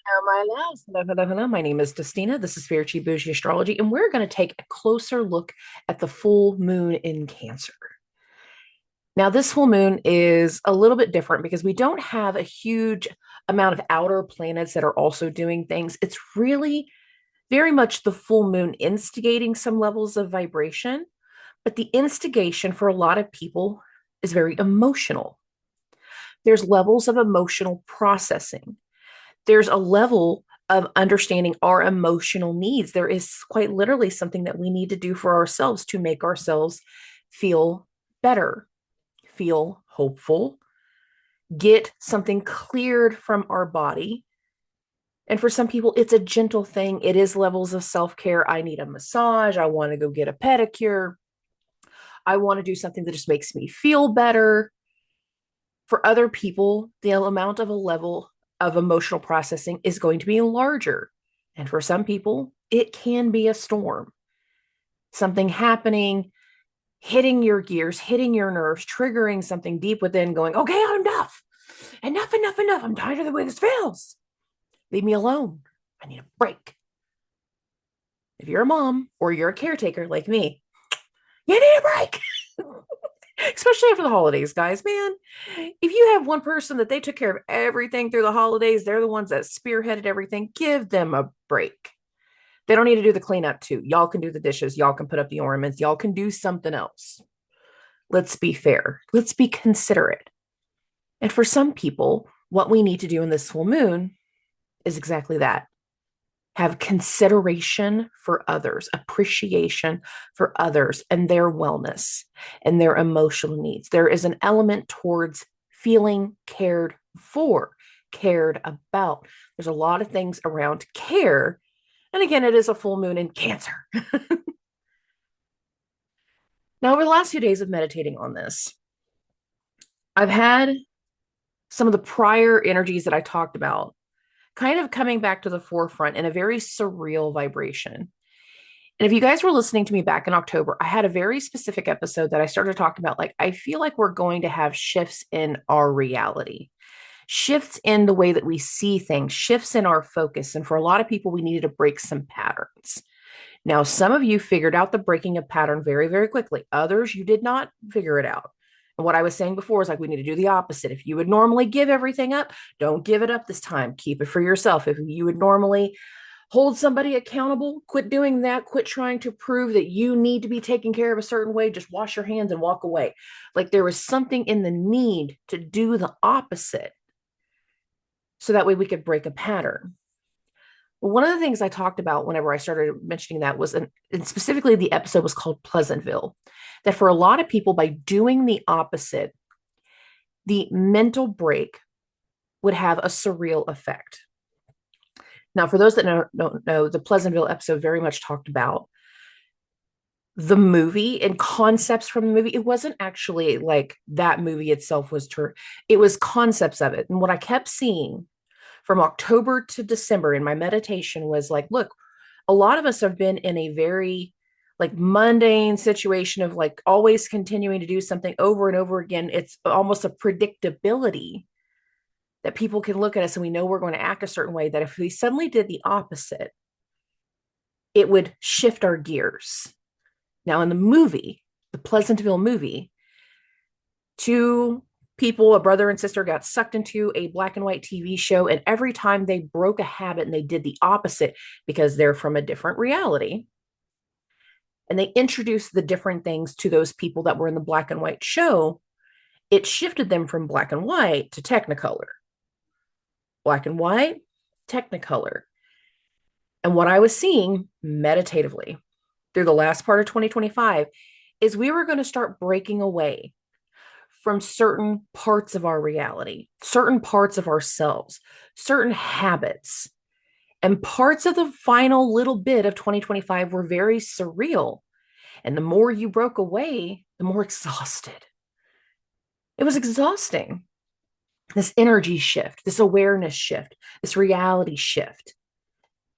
Hello, my loves. Hello, hello, hello. My name is Dustina. This is Spiritually Boujee Astrology, and we're going to take a closer look at the full moon in Cancer. Now, this full moon is a little bit different because we don't have a huge amount of outer planets that are also doing things. It's really very much the full moon instigating some levels of vibration, but the instigation for a lot of people is very emotional. There's levels of emotional processing. There's a level of understanding our emotional needs. There is quite literally something that we need to do for ourselves to make ourselves feel better, feel hopeful, get something cleared from our body. And for some people, it's a gentle thing. It is levels of self care. I need a massage. I want to go get a pedicure. I want to do something that just makes me feel better. For other people, the amount of a level of emotional processing is going to be larger. And for some people, it can be a storm. Something happening, hitting your gears, hitting your nerves, triggering something deep within, going, okay, enough. Enough, enough, enough. I'm tired of the way this feels. Leave me alone. I need a break. If you're a mom or you're a caretaker like me, you need a break. Especially after the holidays, guys, man. If you have one person that they took care of everything through the holidays, they're the ones that spearheaded everything, give them a break. They don't need to do the cleanup too. Y'all can do the dishes, y'all can put up the ornaments, y'all can do something else. Let's be fair, let's be considerate. And for some people, what we need to do in this full moon is exactly that. Have consideration for others, appreciation for others and their wellness and their emotional needs. There is an element towards feeling cared for, cared about. There's a lot of things around care. And again, it is a full moon in Cancer. Now, over the last few days of meditating on this, I've had some of the prior energies that I talked about kind of coming back to the forefront in a very surreal vibration. And if you guys were listening to me back in October, I had a very specific episode that I started talking about. Like, I feel like we're going to have shifts in our reality, shifts in the way that we see things, shifts in our focus. And for a lot of people, we needed to break some patterns. Now, some of you figured out the breaking of pattern very, very quickly. Others, you did not figure it out. And what I was saying before is like, we need to do the opposite. If you would normally give everything up, don't give it up this time. Keep it for yourself. If you would normally hold somebody accountable, quit doing that, quit trying to prove that you need to be taken care of a certain way, just wash your hands and walk away. Like there was something in the need to do the opposite so that way we could break a pattern. One of the things I talked about whenever I started mentioning that was, and specifically the episode was called Pleasantville, that for a lot of people, by doing the opposite, the mental break would have a surreal effect. Now, for those that don't know, the Pleasantville episode very much talked about the movie and concepts from the movie. It wasn't actually like that movie itself was true. It was concepts of it. And what I kept seeing from October to December in my meditation was like, look, a lot of us have been in a very like mundane situation of like always continuing to do something over and over again. It's almost a predictability that people can look at us and we know we're going to act a certain way, that if we suddenly did the opposite, it would shift our gears. Now, in the movie, the Pleasantville movie, two people, a brother and sister, got sucked into a black and white TV show. And every time they broke a habit and they did the opposite because they're from a different reality, and they introduced the different things to those people that were in the black and white show, it shifted them from black and white to technicolor. Black and white, technicolor. And what I was seeing meditatively through the last part of 2025 is we were going to start breaking away from certain parts of our reality, certain parts of ourselves, certain habits. And parts of the final little bit of 2025 were very surreal. And the more you broke away, the more exhausted. It was exhausting. This energy shift, this awareness shift, this reality shift.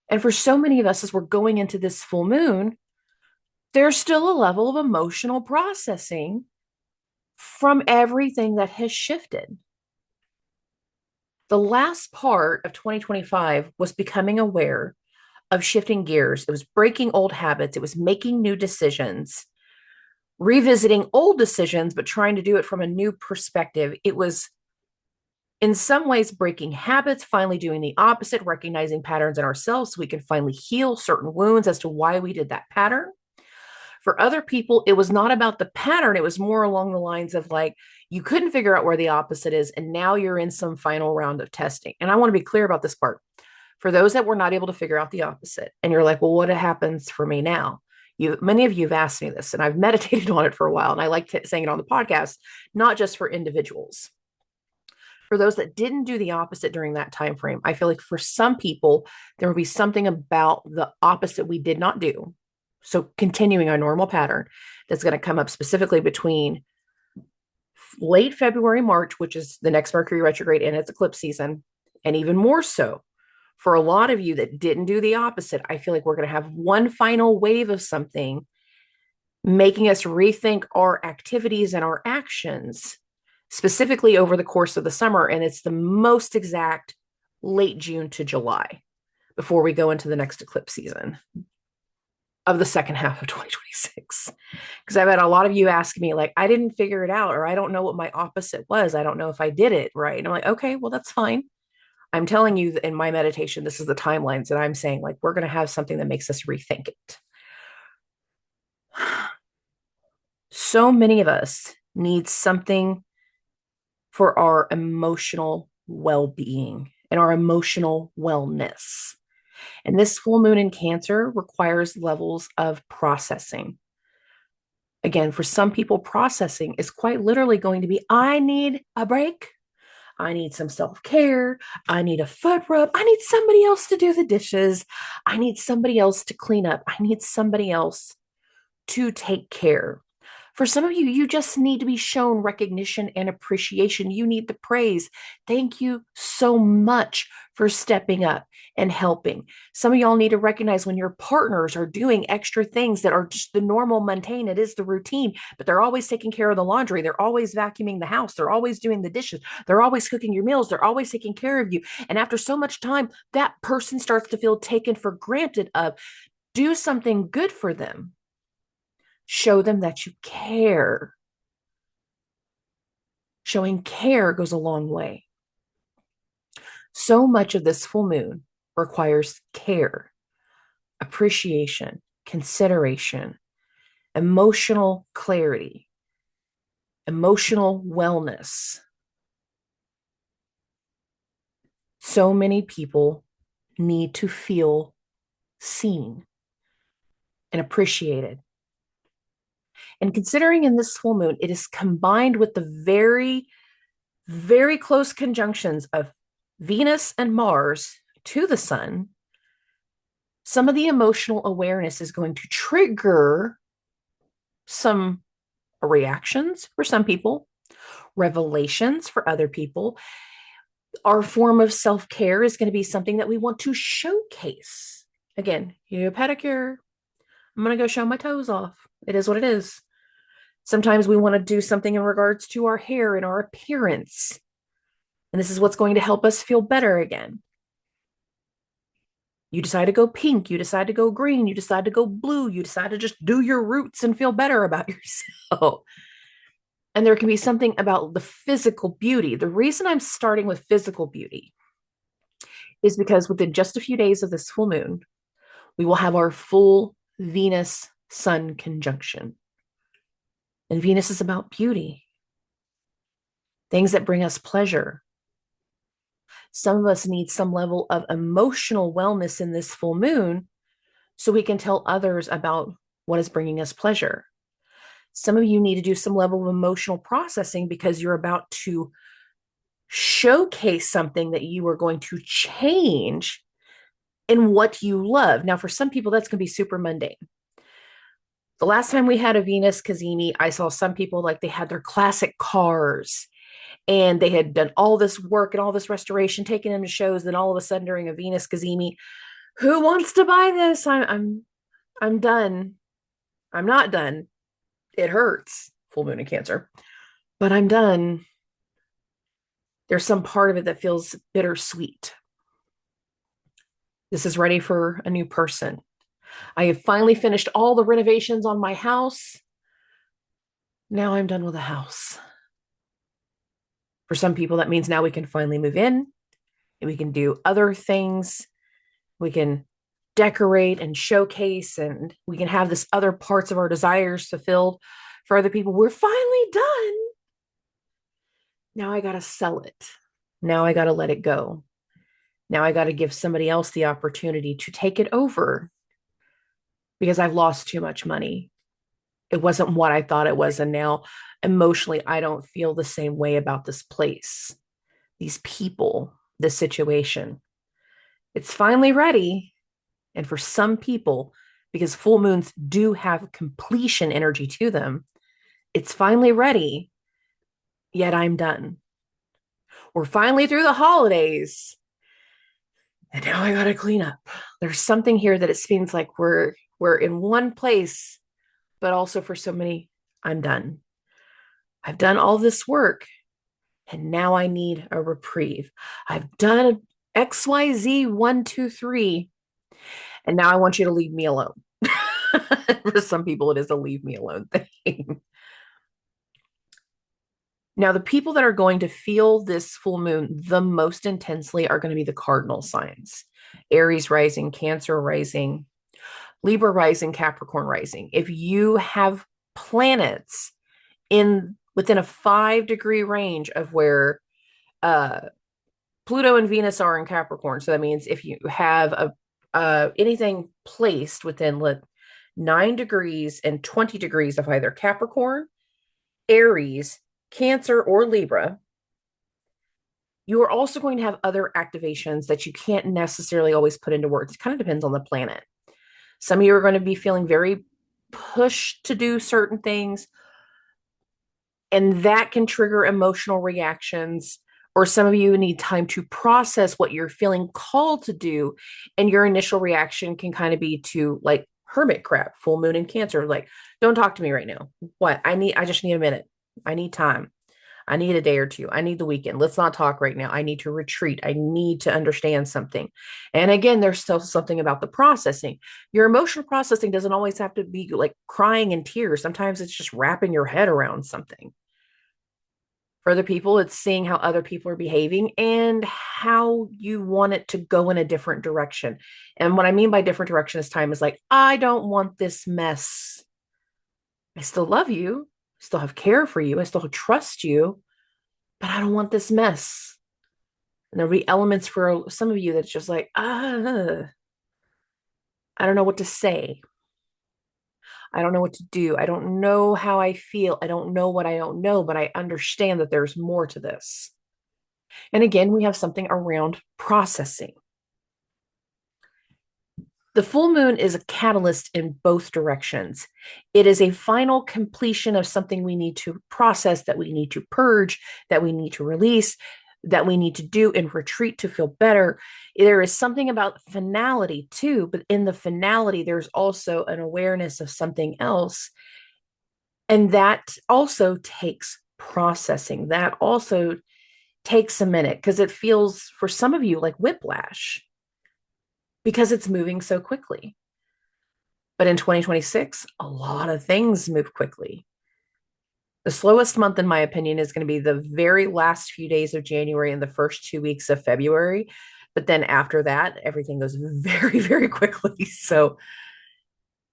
And for so many of us, as we're going into this full moon, there's still a level of emotional processing from everything that has shifted. The last part of 2025 was becoming aware of shifting gears. It was breaking old habits. It was making new decisions, revisiting old decisions, but trying to do it from a new perspective. It was in some ways breaking habits, finally doing the opposite, recognizing patterns in ourselves so we can finally heal certain wounds as to why we did that pattern. For other people, it was not about the pattern. It was more along the lines of like, you couldn't figure out where the opposite is, and now you're in some final round of testing. And I want to be clear about this part. For those that were not able to figure out the opposite, and you're like, well, what happens for me now? Many of you have asked me this, and I've meditated on it for a while, and I like saying it on the podcast, not just for individuals. For those that didn't do the opposite during that time frame, I feel like for some people, there will be something about the opposite we did not do. So continuing our normal pattern that's going to come up specifically between late February, March, which is the next Mercury retrograde and its eclipse season, and even more so for a lot of you that didn't do the opposite. I feel like we're going to have one final wave of something making us rethink our activities and our actions, specifically over the course of the summer. And it's the most exact late June to July before we go into the next eclipse season of the second half of 2026. Because I've had a lot of you ask me, like, I didn't figure it out, or I don't know what my opposite was. I don't know if I did it right. And I'm like, okay, well, that's fine. I'm telling you in my meditation, this is the timelines that I'm saying, like, we're going to have something that makes us rethink it. So many of us need something for our emotional well-being and our emotional wellness. And this full moon in Cancer requires levels of processing. Again, for some people, processing is quite literally going to be, I need a break. I need some self-care. I need a foot rub. I need somebody else to do the dishes. I need somebody else to clean up. I need somebody else to take care. For some of you, you just need to be shown recognition and appreciation. You need the praise. Thank you so much for stepping up and helping. Some of y'all need to recognize when your partners are doing extra things that are just the normal mundane. It is the routine, but they're always taking care of the laundry. They're always vacuuming the house. They're always doing the dishes. They're always cooking your meals. They're always taking care of you. And after so much time, that person starts to feel taken for granted of. Do something good for them. Show them that you care. Showing care goes a long way. So much of this full moon requires care, appreciation, consideration, emotional clarity, emotional wellness. So many people need to feel seen and appreciated. And considering in this full moon, it is combined with the very, very close conjunctions of Venus and Mars to the sun, some of the emotional awareness is going to trigger some reactions for some people, revelations for other people. Our form of self-care is going to be something that we want to showcase. Again, you do a pedicure, I'm going to go show my toes off. It is what it is. Sometimes we want to do something in regards to our hair and our appearance. And this is what's going to help us feel better again. You decide to go pink, you decide to go green, you decide to go blue, you decide to just do your roots and feel better about yourself. And there can be something about the physical beauty. The reason I'm starting with physical beauty is because within just a few days of this full moon, we will have our full Venus Sun conjunction. And Venus is about beauty, things that bring us pleasure. Some of us need some level of emotional wellness in this full moon so we can tell others about what is bringing us pleasure. Some of you need to do some level of emotional processing because you're about to showcase something that you are going to change in what you love. Now, for some people, that's going to be super mundane. The last time we had a Venus Cazimi, I saw some people like they had their classic cars and they had done all this work and all this restoration, taking them to shows. Then all of a sudden during a Venus Cazimi, who wants to buy this? I'm done. I'm not done. It hurts. Full moon in Cancer, but I'm done. There's some part of it that feels bittersweet. This is ready for a new person. I have finally finished all the renovations on my house. Now I'm done with the house. For some people, that means now we can finally move in and we can do other things. We can decorate and showcase, and we can have this other parts of our desires fulfilled. For other people, we're finally done. Now I got to sell it. Now I got to let it go. Now I got to give somebody else the opportunity to take it over because I've lost too much money. It wasn't what I thought it was. And now emotionally, I don't feel the same way about this place, these people, this situation. It's finally ready. And for some people, because full moons do have completion energy to them, it's finally ready, yet I'm done. We're finally through the holidays. And now I got to clean up. There's something here that it seems like we're in one place, but also for so many, I'm done. I've done all this work and now I need a reprieve. I've done XYZ 1, 2, 3, and now I want you to leave me alone. For some people, it is a leave me alone thing. Now, the people that are going to feel this full moon the most intensely are going to be the cardinal signs: Aries rising, Cancer rising, Libra rising, Capricorn rising. If you have planets within a 5-degree range of where Pluto and Venus are in Capricorn, so that means if you have anything placed within 9 degrees and 20 degrees of either Capricorn, Aries, Cancer, or Libra, you are also going to have other activations that you can't necessarily always put into words. It kind of depends on the planet. Some of you are going to be feeling very pushed to do certain things, and that can trigger emotional reactions. Or some of you need time to process what you're feeling called to do, and your initial reaction can kind of be to like hermit crap, full moon in Cancer, like, don't talk to me right now. What? I just need a minute. I need time. I need a day or two. I need the weekend. Let's not talk right now. I need to retreat. I need to understand something. And again, there's still something about the processing. Your emotional processing doesn't always have to be like crying in tears. Sometimes it's just wrapping your head around something. For other people, it's seeing how other people are behaving and how you want it to go in a different direction. And what I mean by different direction this time is like, I don't want this mess. I still love you. I still have care for you. I still trust you, but I don't want this mess. And there'll be elements for some of you that's just like, I don't know what to say. I don't know what to do. I don't know how I feel. I don't know what I don't know, but I understand that there's more to this. And again, we have something around processing. The full moon is a catalyst in both directions. It is a final completion of something we need to process, that we need to purge, that we need to release, that we need to do in retreat to feel better. There is something about finality too, but in the finality, there's also an awareness of something else. And that also takes processing. That also takes a minute because it feels for some of you like whiplash because it's moving so quickly. But in 2026, a lot of things move quickly. The slowest month, in my opinion, is going to be the very last few days of January and the first 2 weeks of February. But then after that, everything goes very, very quickly. So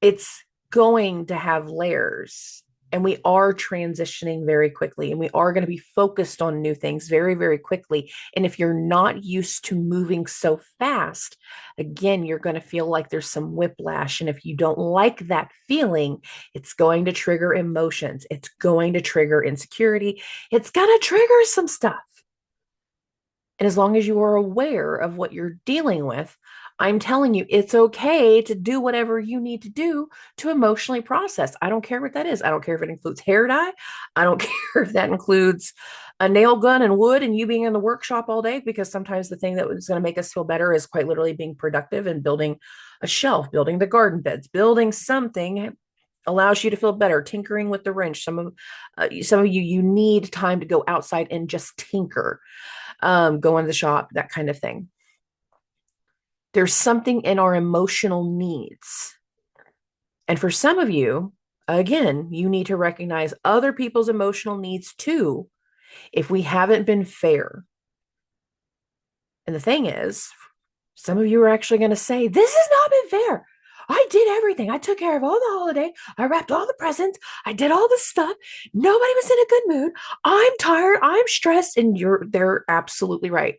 it's going to have layers. And we are transitioning very quickly, and we are going to be focused on new things very, very quickly. And if you're not used to moving so fast, again, you're going to feel like there's some whiplash. And if you don't like that feeling, it's going to trigger emotions. It's going to trigger insecurity. It's going to trigger some stuff. And as long as you are aware of what you're dealing with, I'm telling you, it's okay to do whatever you need to do to emotionally process. I don't care what that is. I don't care if it includes hair dye. I don't care if that includes a nail gun and wood and you being in the workshop all day, because sometimes the thing that is going to make us feel better is quite literally being productive and building a shelf, building the garden beds, building something. allows you to feel better, tinkering with the wrench. Some of you, you need time to go outside and just tinker, go into the shop, that kind of thing. There's something in our emotional needs. And for some of you, again, you need to recognize other people's emotional needs too, if we haven't been fair. And the thing is, some of you are actually going to say, this has not been fair. I did everything. I took care of all the holiday. I wrapped all the presents. I did all the stuff. Nobody was in a good mood. I'm tired. I'm stressed. And they're absolutely right.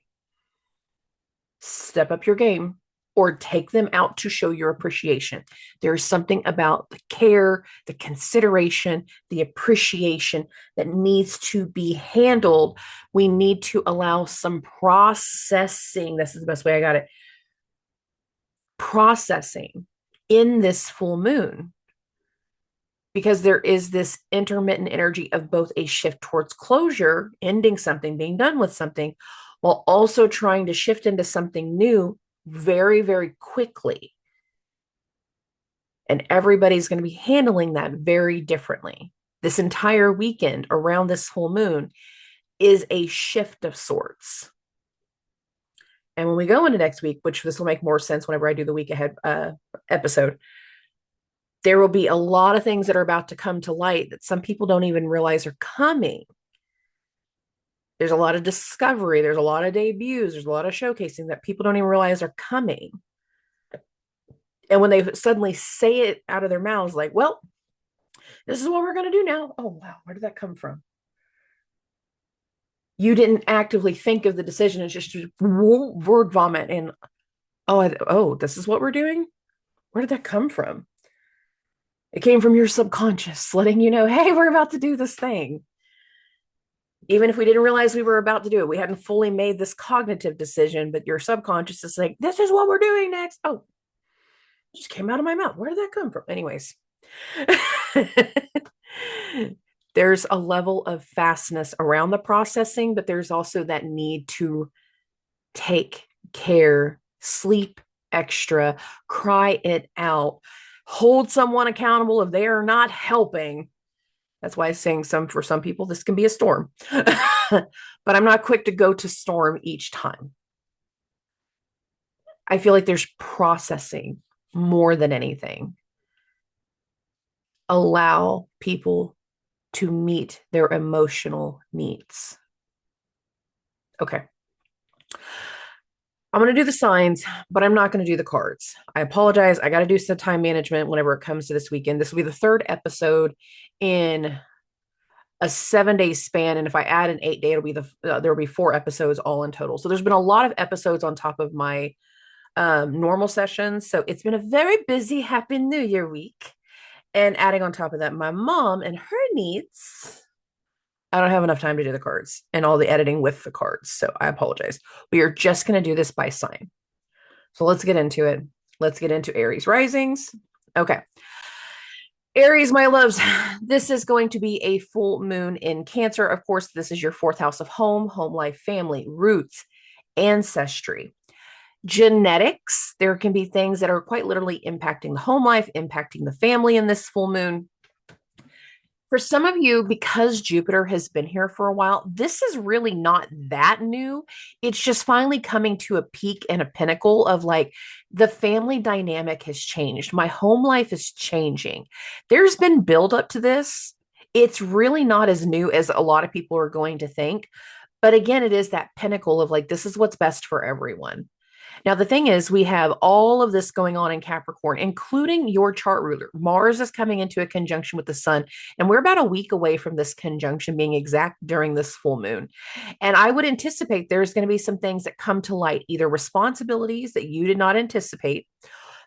Step up your game or take them out to show your appreciation. There's something about the care, the consideration, the appreciation that needs to be handled. We need to allow some processing. This is the best way I got it. Processing in this full moon, because there is this intermittent energy of both a shift towards closure, ending something, being done with something, while also trying to shift into something new very, very quickly. And everybody's going to be handling that very differently. This entire weekend around this full moon is a shift of sorts. And when we go into next week, which this will make more sense whenever I do the week ahead episode, there will be a lot of things that are about to come to light that some people don't even realize are coming. There's a lot of discovery. There's a lot of debuts. There's a lot of showcasing that people don't even realize are coming. And when they suddenly say it out of their mouths, like, well, this is what we're going to do now. Oh, wow. Where did that come from? You didn't actively think of the decision. It's just word vomit. And, this is what we're doing? Where did that come from? It came from your subconscious, letting you know, hey, we're about to do this thing. Even if we didn't realize we were about to do it, we hadn't fully made this cognitive decision, but your subconscious is like, this is what we're doing next. Oh, it just came out of my mouth. Where did that come from? Anyways, there's a level of fastness around the processing, but there's also that need to take care, sleep extra, cry it out, hold someone accountable if they are not helping. That's why I'm saying for some people, this can be a storm. But I'm not quick to go to storm each time. I feel like there's processing more than anything. Allow people to meet their emotional needs. Okay. I'm going to do the signs, but I'm not going to do the cards. I apologize. I got to do some time management whenever it comes to this weekend. This will be the third episode in a 7-day span. And if I add an 8-day, it'll be there'll be 4 episodes all in total. So there's been a lot of episodes on top of my normal sessions. So it's been a very busy Happy New Year week. And adding on top of that, my mom and her needs. I don't have enough time to do the cards and all the editing with the cards. So I apologize. We are just going to do this by sign. So let's get into it. Let's get into Aries risings. Okay. Aries, my loves, this is going to be a full moon in Cancer. Of course, this is your 4th house of home life, family, roots, ancestry. Genetics, there can be things that are quite literally impacting the home life, impacting the family in this full moon. For some of you, because Jupiter has been here for a while, this is really not that new. It's just finally coming to a peak and a pinnacle of like the family dynamic has changed. My home life is changing. There's been build up to this. It's really not as new as a lot of people are going to think. But again, it is that pinnacle of like, this is what's best for everyone. Now, the thing is, we have all of this going on in Capricorn, including your chart ruler. Mars is coming into a conjunction with the sun, and we're about a week away from this conjunction being exact during this full moon. And I would anticipate there's going to be some things that come to light, either responsibilities that you did not anticipate.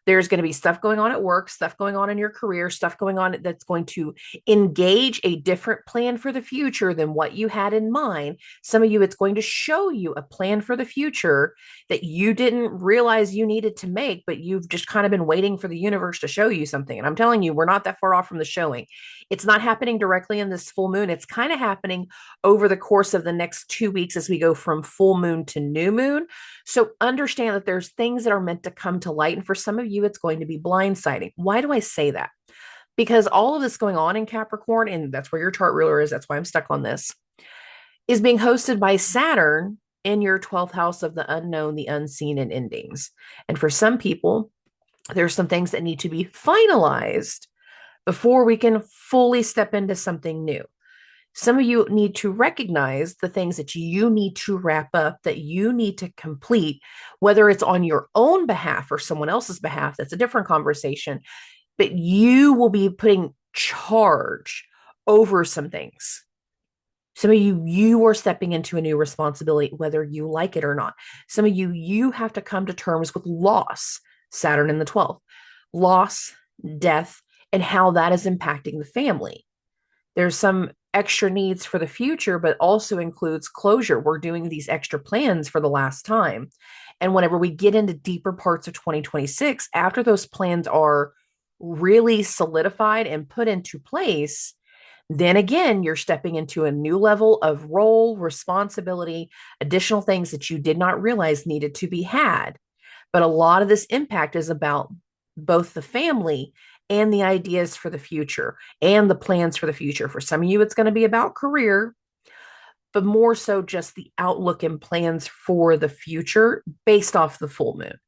There's going to be stuff going on at work, stuff going on in your career, stuff going on that's going to engage a different plan for the future than what you had in mind. Some of you, it's going to show you a plan for the future that you didn't realize you needed to make, but you've just kind of been waiting for the universe to show you something. And I'm telling you, we're not that far off from the showing. It's not happening directly in this full moon. It's kind of happening over the course of the next 2 weeks as we go from full moon to new moon. So understand that there's things that are meant to come to light. And for some of you, it's going to be blindsiding. Why do I say that? because all of this going on in Capricorn, and that's where your chart ruler is, that's why I'm stuck on this, is being hosted by Saturn in your 12th house of the unknown, the unseen, and endings. And for some people, there's some things that need to be finalized before we can fully step into something new. Some of you need to recognize the things that you need to wrap up, that you need to complete, whether it's on your own behalf or someone else's behalf. That's a different conversation. But you will be putting charge over some things. Some of you are stepping into a new responsibility, whether you like it or not. Some of you have to come to terms with loss, Saturn in the 12th, loss, death, and how that is impacting the family. There's some extra needs for the future, but also includes closure. We're doing these extra plans for the last time. And whenever we get into deeper parts of 2026, after those plans are really solidified and put into place, then again, you're stepping into a new level of role, responsibility, additional things that you did not realize needed to be had. But a lot of this impact is about both the family and the ideas for the future and the plans for the future. For some of you, it's going to be about career, but more so just the outlook and plans for the future based off the full moon.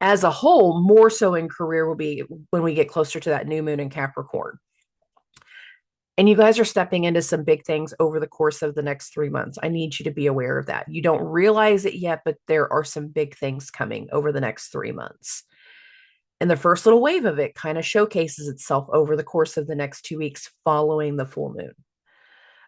As a whole, more so in career will be when we get closer to that new moon in Capricorn. And you guys are stepping into some big things over the course of the next 3 months. I need you to be aware of that. You don't realize it yet, but there are some big things coming over the next 3 months. And the first little wave of it kind of showcases itself over the course of the next 2 weeks following the full moon.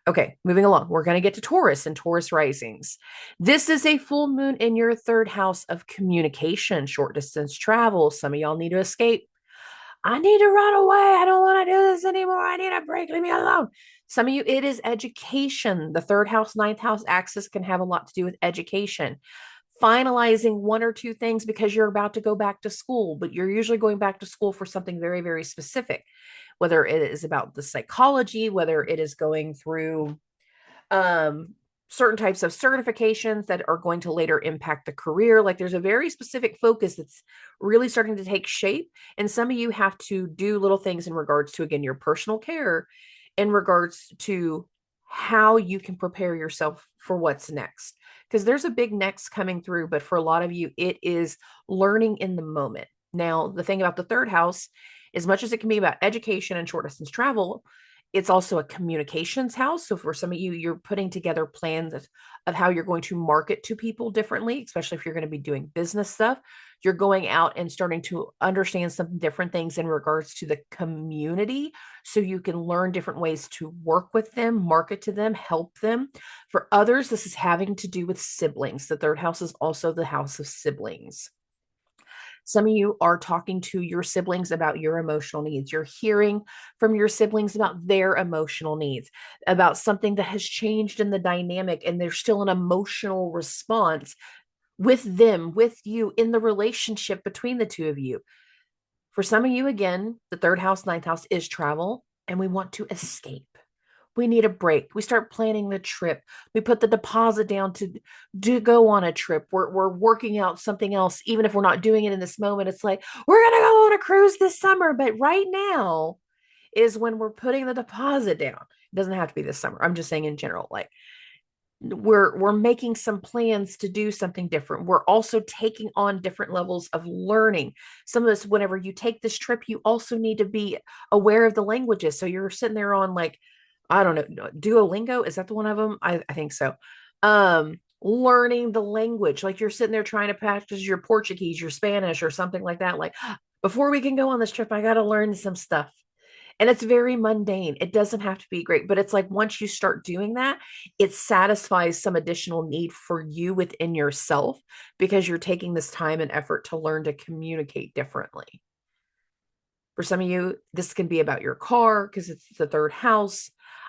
Okay, moving along. We're going to get to Taurus and Taurus risings. This is a full moon in your third house of communication, short distance travel. Some of y'all need to escape. I need to run away. I don't want to do this anymore. I need a break. Leave me alone. Some of you, it is education. The third house, ninth house axis can have a lot to do with education. Finalizing one or two things because you're about to go back to school, but you're usually going back to school for something very, very specific, whether it is about the psychology, whether it is going through certain types of certifications that are going to later impact the career. Like there's a very specific focus that's really starting to take shape. And some of you have to do little things in regards to, again, your personal care, in regards to how you can prepare yourself for what's next. Because there's a big next coming through, but for a lot of you, it is learning in the moment. Now, the thing about the third house, as much as it can be about education and short distance travel, it's also a communications house. So for some of you, you're putting together plans of how you're going to market to people differently, especially if you're going to be doing business stuff. You're going out and starting to understand some different things in regards to the community, so you can learn different ways to work with them, market to them, help them. For others, this is having to do with siblings. The third house is also the house of siblings. Some of you are talking to your siblings about your emotional needs. You're hearing from your siblings about their emotional needs, about something that has changed in the dynamic, and there's still an emotional response with them, with you, in the relationship between the two of you. For some of you, again, the third house, ninth house is travel, and we want to escape. We need a break. We start planning the trip. We put the deposit down to go on a trip. We're working out something else, even if we're not doing it in this moment. It's like, we're going to go on a cruise this summer. But right now is when we're putting the deposit down. It doesn't have to be this summer. I'm just saying in general, like we're making some plans to do something different. We're also taking on different levels of learning. Some of us, whenever you take this trip, you also need to be aware of the languages. So you're sitting there on like, I don't know, Duolingo, is that the one of them? I think so. Learning the language, like you're sitting there trying to practice your Portuguese, your Spanish, or something like that. Like, before we can go on this trip, I got to learn some stuff. And it's very mundane. It doesn't have to be great, but it's like once you start doing that, it satisfies some additional need for you within yourself, because you're taking this time and effort to learn to communicate differently. For some of you, this can be about your car because it's the third house.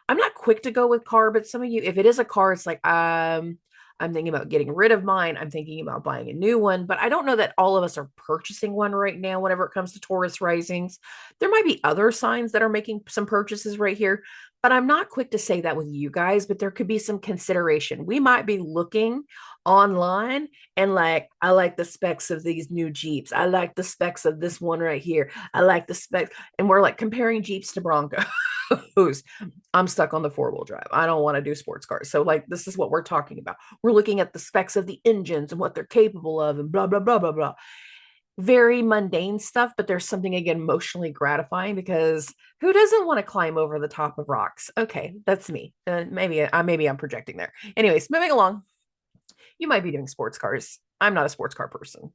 I'm not quick to go with car, but some of you, if it is a car, it's like, I'm thinking about getting rid of mine. I'm thinking about buying a new one, but I don't know that all of us are purchasing one right now whenever it comes to Taurus risings. There might be other signs that are making some purchases right here, but I'm not quick to say that with you guys, but there could be some consideration. We might be looking online and like, I like the specs of these new Jeeps. I like the specs of this one right here. I like the specs. And we're like comparing Jeeps to Broncos. I'm stuck on the 4-wheel drive. I don't want to do sports cars. So, like, this is what we're talking about. We're looking at the specs of the engines and what they're capable of and blah, blah, blah, blah, blah. Very mundane stuff, but there's something again emotionally gratifying because who doesn't want to climb over the top of rocks? Okay, that's me. Maybe I'm projecting there. Anyways, moving along. You might be doing sports cars. I'm not a sports car person.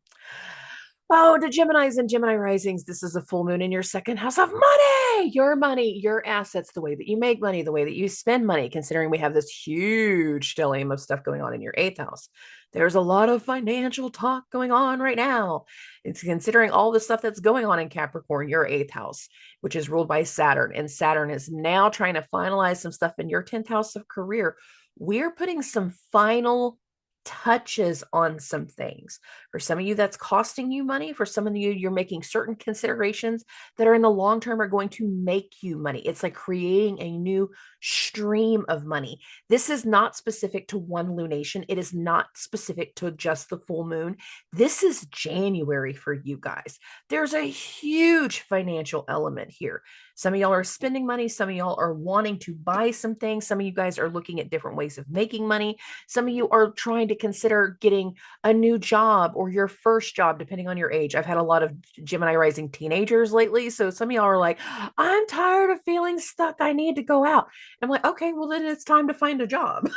Oh, to Geminis and Gemini risings, this is a full moon in your second house of money, your assets, the way that you make money, the way that you spend money, considering we have this huge stellium of stuff going on in your eighth house. There's a lot of financial talk going on right now. It's considering all the stuff that's going on in Capricorn, your eighth house, which is ruled by Saturn. And Saturn is now trying to finalize some stuff in your 10th house of career. We're putting some final touches on some things. For some of you, that's costing you money. For some of you, you're making certain considerations that are in the long term are going to make you money. It's like creating a new stream of money. This is not specific to one lunation. It is not specific to just the full moon. This is January for you guys. There's a huge financial element here. Some of y'all are spending money. Some of y'all are wanting to buy some things. Some of you guys are looking at different ways of making money. Some of you are trying to consider getting a new job or your first job, depending on your age. I've had a lot of Gemini rising teenagers lately. So some of y'all are like, I'm tired of feeling stuck. I need to go out. I'm like, okay, well, then it's time to find a job.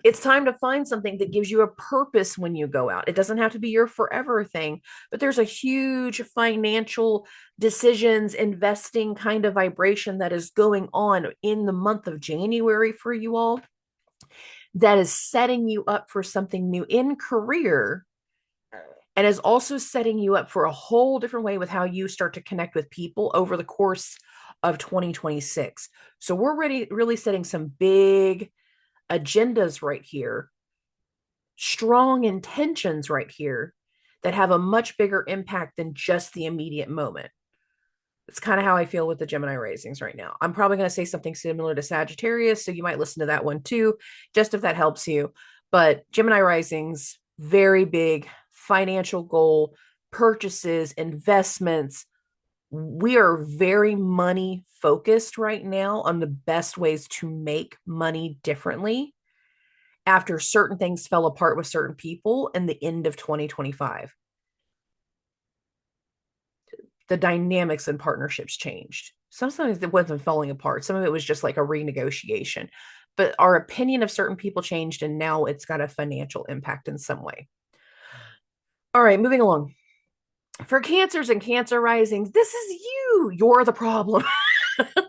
It's time to find something that gives you a purpose when you go out. It doesn't have to be your forever thing, but there's a huge financial decisions, investing kind of vibration that is going on in the month of January for you all that is setting you up for something new in career and is also setting you up for a whole different way with how you start to connect with people over the course of 2026. So we're really setting some big agendas right here, strong intentions right here that have a much bigger impact than just the immediate moment. It's kind of how I feel with the Gemini risings right now. I'm probably going to say something similar to Sagittarius, so you might listen to that one too, just if that helps you. But Gemini risings, very big financial goal, purchases, investments. We are very money focused right now on the best ways to make money differently after certain things fell apart with certain people in the end of 2025. The dynamics and partnerships changed. Sometimes it wasn't falling apart. Some of it was just like a renegotiation. But our opinion of certain people changed, and now it's got a financial impact in some way. All right, moving along. For Cancers and Cancer risings, this is you. You're the problem.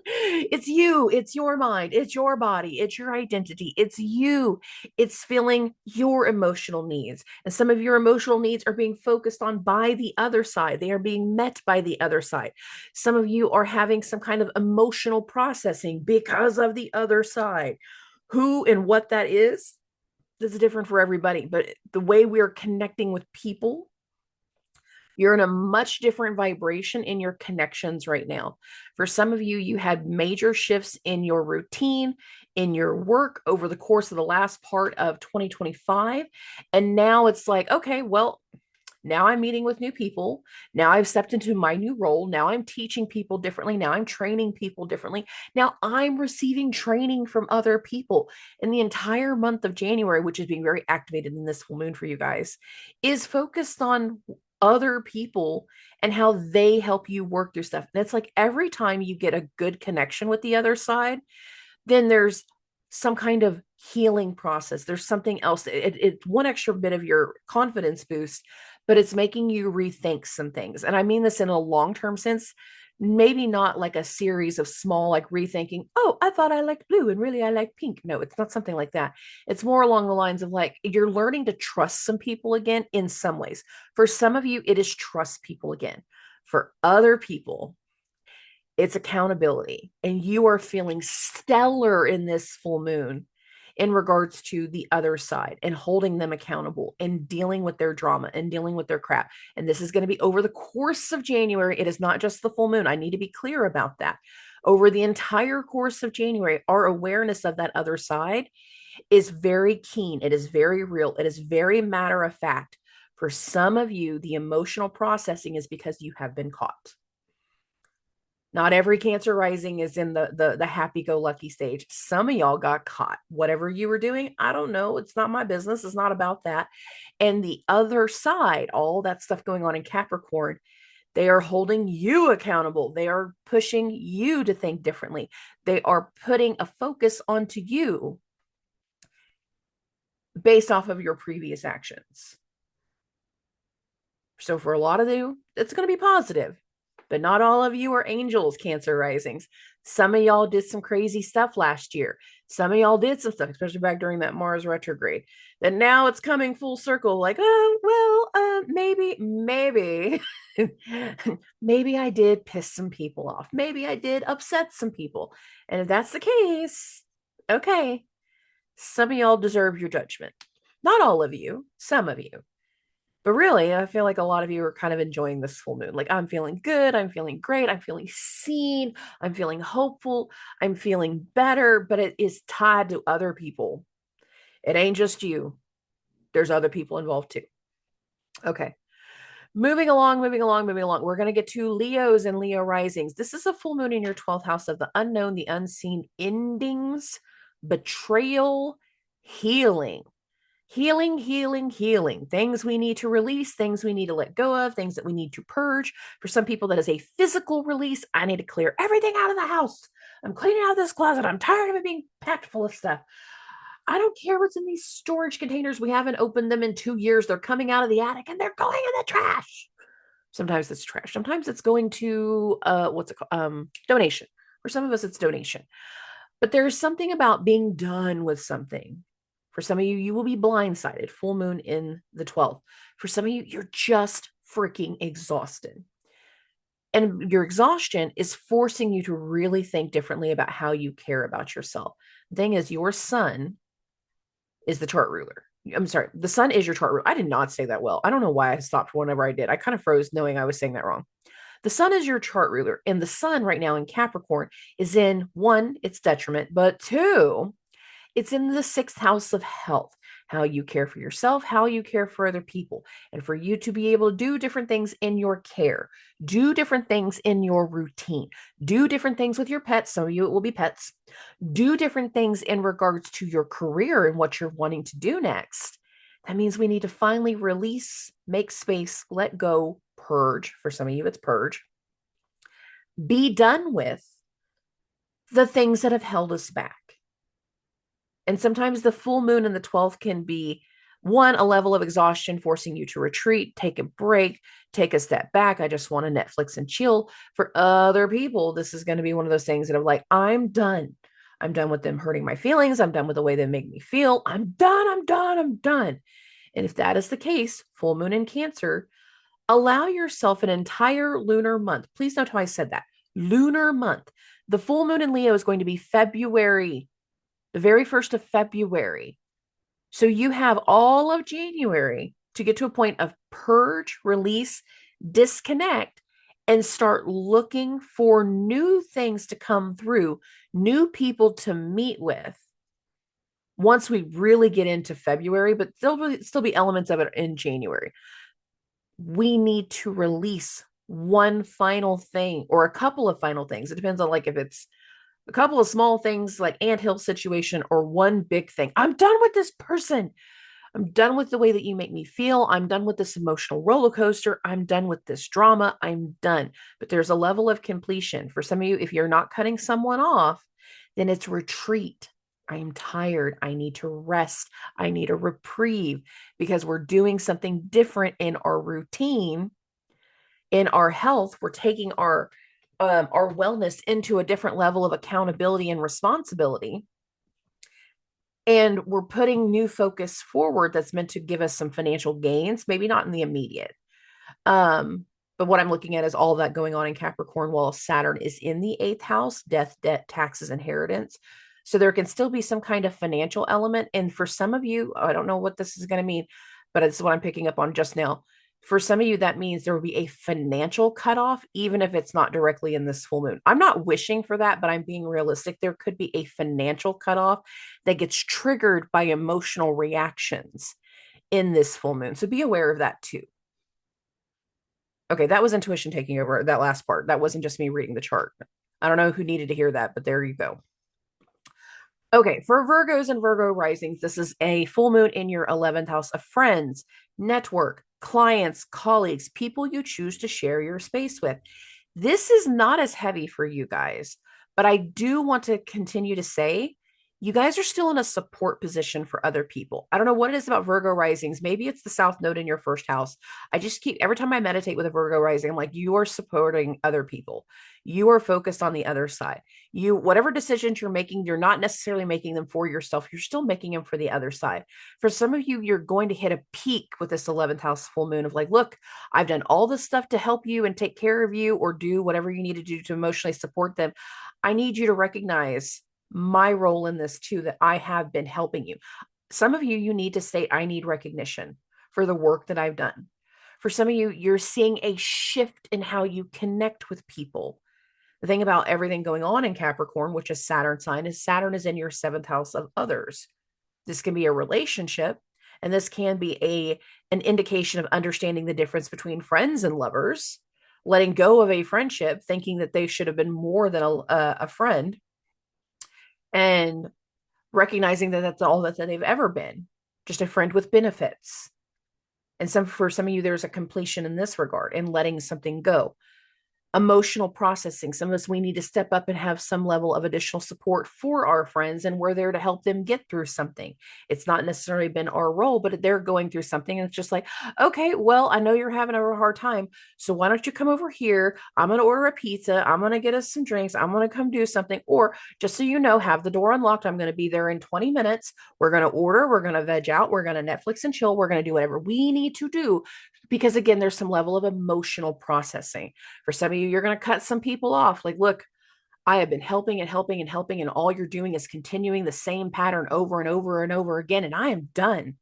It's you. It's your mind. It's your body. It's your identity. It's you. It's feeling your emotional needs. And some of your emotional needs are being focused on by the other side. They are being met by the other side. Some of you are having some kind of emotional processing because of the other side. Who and what that is different for everybody. But the way we're connecting with people, you're in a much different vibration in your connections right now. For some of you, you had major shifts in your routine, in your work over the course of the last part of 2025. And now it's like, okay, well, now I'm meeting with new people. Now I've stepped into my new role. Now I'm teaching people differently. Now I'm training people differently. Now I'm receiving training from other people. And the entire month of January, which is being very activated in this full moon for you guys, is focused on other people and how they help you work through stuff. And it's like every time you get a good connection with the other side, then there's some kind of healing process. There's something else. It's one extra bit of your confidence boost, but it's making you rethink some things. And I mean this in a long-term sense, maybe not like a series of small, like rethinking, oh, I thought I liked blue and really I like pink. No, it's not something like that. It's more along the lines of like, you're learning to trust some people again in some ways. For some of you, it is trust people again. For other people, it's accountability. And you are feeling stellar in this full moon in regards to the other side and holding them accountable and dealing with their drama and dealing with their crap. And this is going to be over the course of January. It is not just the full moon. I need to be clear about that. Over the entire course of January, our awareness of that other side is very keen. It is very real. It is very matter of fact. For some of you, the emotional processing is because you have been caught. Not every Cancer rising is in the happy-go-lucky stage. Some of y'all got caught. Whatever you were doing, I don't know. It's not my business. It's not about that. And the other side, all that stuff going on in Capricorn, they are holding you accountable. They are pushing you to think differently. They are putting a focus onto you based off of your previous actions. So for a lot of you, it's going to be positive. But not all of you are angels, Cancer risings. Some of y'all did some crazy stuff last year. Some of y'all did some stuff, especially back during that Mars retrograde. That now it's coming full circle. Like, oh, well, maybe, maybe I did piss some people off. Maybe I did upset some people. And if that's the case, okay, some of y'all deserve your judgment. Not all of you, some of you. But really, I feel like a lot of you are kind of enjoying this full moon. Like, I'm feeling good. I'm feeling great. I'm feeling seen. I'm feeling hopeful. I'm feeling better, but it is tied to other people. It ain't just you. There's other people involved too. Okay. Moving along. We're going to get to Leos and Leo risings. This is a full moon in your 12th house of the unknown, the unseen, endings, betrayal, healing. Healing. Things we need to release, things we need to let go of, things that we need to purge. For some people, that is a physical release. I need to clear everything out of the house. I'm cleaning out this closet. I'm tired of it being packed full of stuff. I don't care what's in these storage containers. We haven't opened them in 2 years. They're coming out of the attic and they're going in the trash. Sometimes it's trash. Sometimes it's going to, donation. For some of us, it's donation. But there's something about being done with something. For some of you, you will be blindsided. Full moon in the 12th. For some of you, you're just freaking exhausted. And your exhaustion is forcing you to really think differently about how you care about yourself. The thing is, your sun is the chart ruler. I'm sorry, the sun is your chart ruler. I did not say that well. I don't know why I stopped whenever I did. I kind of froze knowing I was saying that wrong. The sun is your chart ruler, and the sun right now in Capricorn is in, one, its detriment, but two, it's in the 6th house of health, how you care for yourself, how you care for other people, and for you to be able to do different things in your care, do different things in your routine, do different things with your pets. Some of you, it will be pets. Do different things in regards to your career and what you're wanting to do next. That means we need to finally release, make space, let go, purge. For some of you, it's purge. Be done with the things that have held us back. And sometimes the full moon in the 12th can be, one, a level of exhaustion forcing you to retreat, take a break, take a step back. I just want to Netflix and chill. For other people, this is going to be one of those things that are like, I'm done. I'm done with them hurting my feelings. I'm done with the way they make me feel. I'm done. And if that is the case, full moon in Cancer, allow yourself an entire lunar month. Please note how I said that. Lunar month. The full moon in Leo is going to be February, the very 1st of February. So you have all of January to get to a point of purge, release, disconnect, and start looking for new things to come through, new people to meet with once we really get into February, but there'll still be elements of it in January. We need to release one final thing or a couple of final things. It depends on, like, if it's a couple of small things like anthill situation or one big thing. I'm done with this person. I'm done with the way that you make me feel. I'm done with this emotional roller coaster. I'm done with this drama. I'm done. But there's a level of completion. For some of you, if you're not cutting someone off, then it's retreat. I am tired. I need to rest. I need a reprieve because we're doing something different in our routine, in our health. We're taking our wellness into a different level of accountability and responsibility. And we're putting new focus forward that's meant to give us some financial gains, maybe not in the immediate. But what I'm looking at is all that going on in Capricorn while Saturn is in the 8th house, death, debt, taxes, inheritance. So there can still be some kind of financial element. And for some of you, I don't know what this is going to mean, but it's what I'm picking up on just now. For some of you, that means there will be a financial cutoff, even if it's not directly in this full moon. I'm not wishing for that, but I'm being realistic. There could be a financial cutoff that gets triggered by emotional reactions in this full moon. So be aware of that too. Okay, that was intuition taking over that last part. That wasn't just me reading the chart. I don't know who needed to hear that, but there you go. Okay, for Virgos and Virgo risings, this is a full moon in your 11th house of friends, network, clients, colleagues, people you choose to share your space with. This is not as heavy for you guys, but I do want to continue to say you guys are still in a support position for other people. I don't know what it is about Virgo risings. Maybe it's the South Node in your first house. I just keep, every time I meditate with a Virgo rising, I'm like, you are supporting other people. You are focused on the other side. You, whatever decisions you're making, you're not necessarily making them for yourself. You're still making them for the other side. For some of you, you're going to hit a peak with this 11th house full moon of like, look, I've done all this stuff to help you and take care of you or do whatever you need to do to emotionally support them. I need you to recognize my role in this too, that I have been helping you. Some of you, you need to say, I need recognition for the work that I've done. For some of you, you're seeing a shift in how you connect with people. The thing about everything going on in Capricorn, which is Saturn sign, is Saturn is in your 7th house of others. This can be a relationship, and this can be an indication of understanding the difference between friends and lovers, letting go of a friendship, thinking that they should have been more than a friend, and recognizing that that's all that they've ever been, just a friend with benefits. And for some of you, there's a completion in this regard and letting something go. Emotional processing. Some of us, we need to step up and have some level of additional support for our friends, and we're there to help them get through something. It's not necessarily been our role, but they're going through something, and it's just like, okay, well, I know you're having a hard time, so why don't you come over here? I'm going to order a pizza. I'm going to get us some drinks. I'm going to come do something. Or just so you know, have the door unlocked. I'm going to be there in 20 minutes. We're going to order. We're going to veg out. We're going to Netflix and chill. We're going to do whatever we need to do, because again, there's some level of emotional processing. For some of you, you're going to cut some people off. Like, look, I have been helping and helping and helping, and all you're doing is continuing the same pattern over and over and over again, and I am done.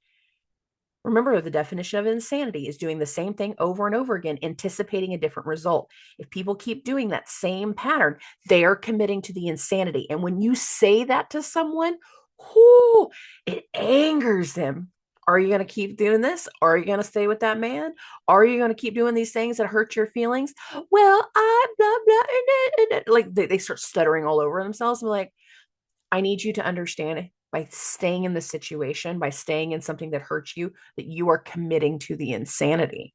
Remember, the definition of insanity is doing the same thing over and over again, anticipating a different result. If people keep doing that same pattern, they are committing to the insanity. And when you say that to someone, whoo, it angers them. Are you going to keep doing this? Are you going to stay with that man? Are you going to keep doing these things that hurt your feelings? Well, I blah blah. Like they start stuttering all over themselves. I'm like, I need you to understand, by staying in the situation, by staying in something that hurts you, that you are committing to the insanity.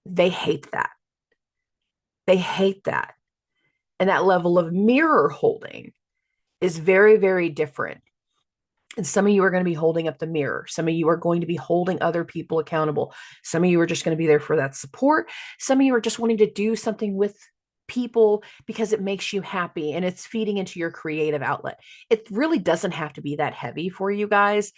They hate that. They hate that. And that level of mirror holding is very, very different. And some of you are going to be holding up the mirror. Some of you are going to be holding other people accountable. Some of you are just going to be there for that support. Some of you are just wanting to do something with people because it makes you happy and it's feeding into your creative outlet. It really doesn't have to be that heavy for you guys.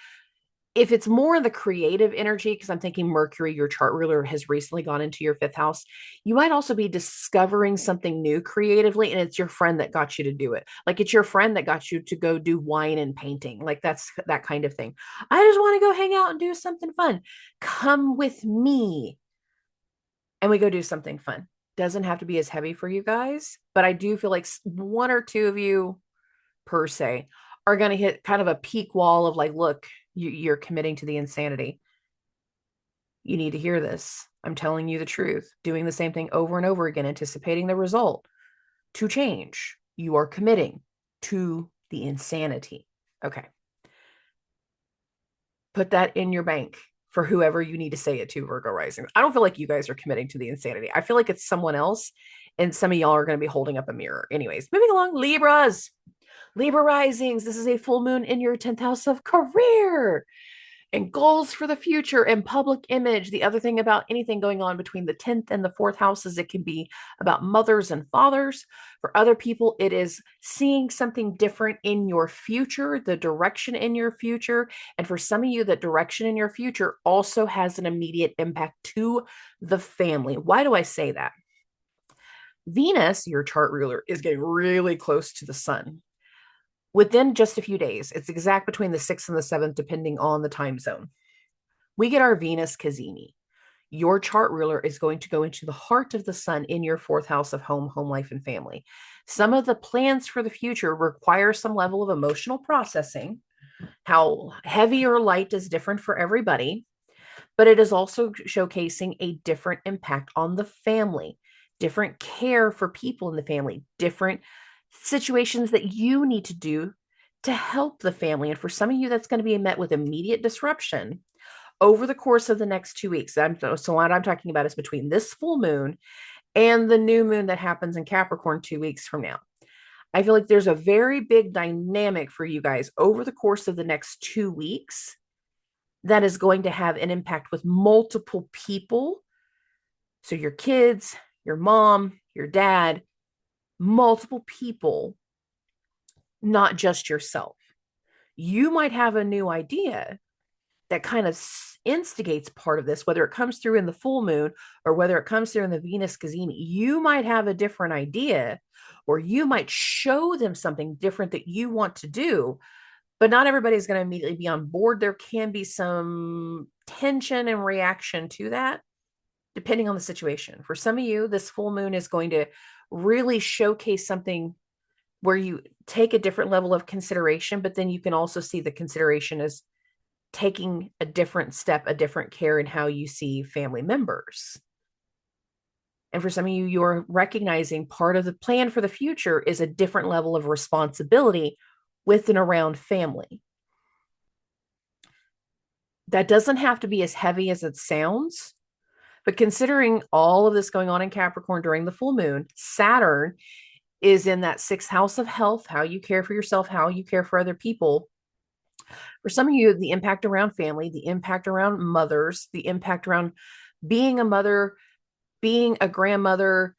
If it's more the creative energy, because I'm thinking Mercury, your chart ruler, has recently gone into your 5th house, you might also be discovering something new creatively, and it's your friend that got you to do it. Like it's your friend that got you to go do wine and painting. Like that's that kind of thing. I just want to go hang out and do something fun. Come with me. And we go do something fun. Doesn't have to be as heavy for you guys, but I do feel like one or two of you per se are going to hit kind of a peak wall of like, look, you're committing to the insanity. You need to hear this. I'm telling you the truth. Doing the same thing over and over again, anticipating the result to change. You are committing to the insanity. Okay. Put that in your bank for whoever you need to say it to, Virgo rising. I don't feel like you guys are committing to the insanity. I feel like it's someone else, and some of y'all are going to be holding up a mirror. Anyways, moving along, Libras. Libra risings. This is a full moon in your 10th house of career and goals for the future and public image. The other thing about anything going on between the 10th and the 4th house is it can be about mothers and fathers. For other people, it is seeing something different in your future, the direction in your future. And for some of you, that direction in your future also has an immediate impact to the family. Why do I say that? Venus, your chart ruler, is getting really close to the sun within just a few days. It's exact between the 6th and the 7th, depending on the time zone. We get our Venus Cazimi. your chart ruler is going to go into the heart of the sun in your fourth house of home, home life, and family. Some of the plans for the future require some level of emotional processing. How heavy or light is different for everybody, but it is also showcasing a different impact on the family, different care for people in the family, different situations that you need to do to help the family. And for some of you, that's going to be met with immediate disruption over the course of the next 2 weeks. So what I'm talking about is between this full moon and the new moon that happens in Capricorn 2 weeks from now. I feel like there's a very big dynamic for you guys over the course of the next 2 weeks that is going to have an impact with multiple people. So your kids, your mom, your dad, multiple people, not just yourself. You might have a new idea that kind of instigates part of this, whether it comes through in the full moon or whether it comes through in the Venus Gazini. You might have a different idea, or you might show them something different that you want to do, but not everybody's going to immediately be on board. There can be some tension and reaction to that, depending on the situation. For some of you, this full moon is going to really showcase something where you take a different level of consideration, but then you can also see the consideration as taking a different step, a different care in how you see family members. And for some of you, you're recognizing part of the plan for the future is a different level of responsibility with and around family. That doesn't have to be as heavy as it sounds, but considering all of this going on in Capricorn during the full moon, Saturn is in that sixth house of health, how you care for yourself, how you care for other people. For some of you, the impact around family, the impact around mothers, the impact around being a mother, being a grandmother,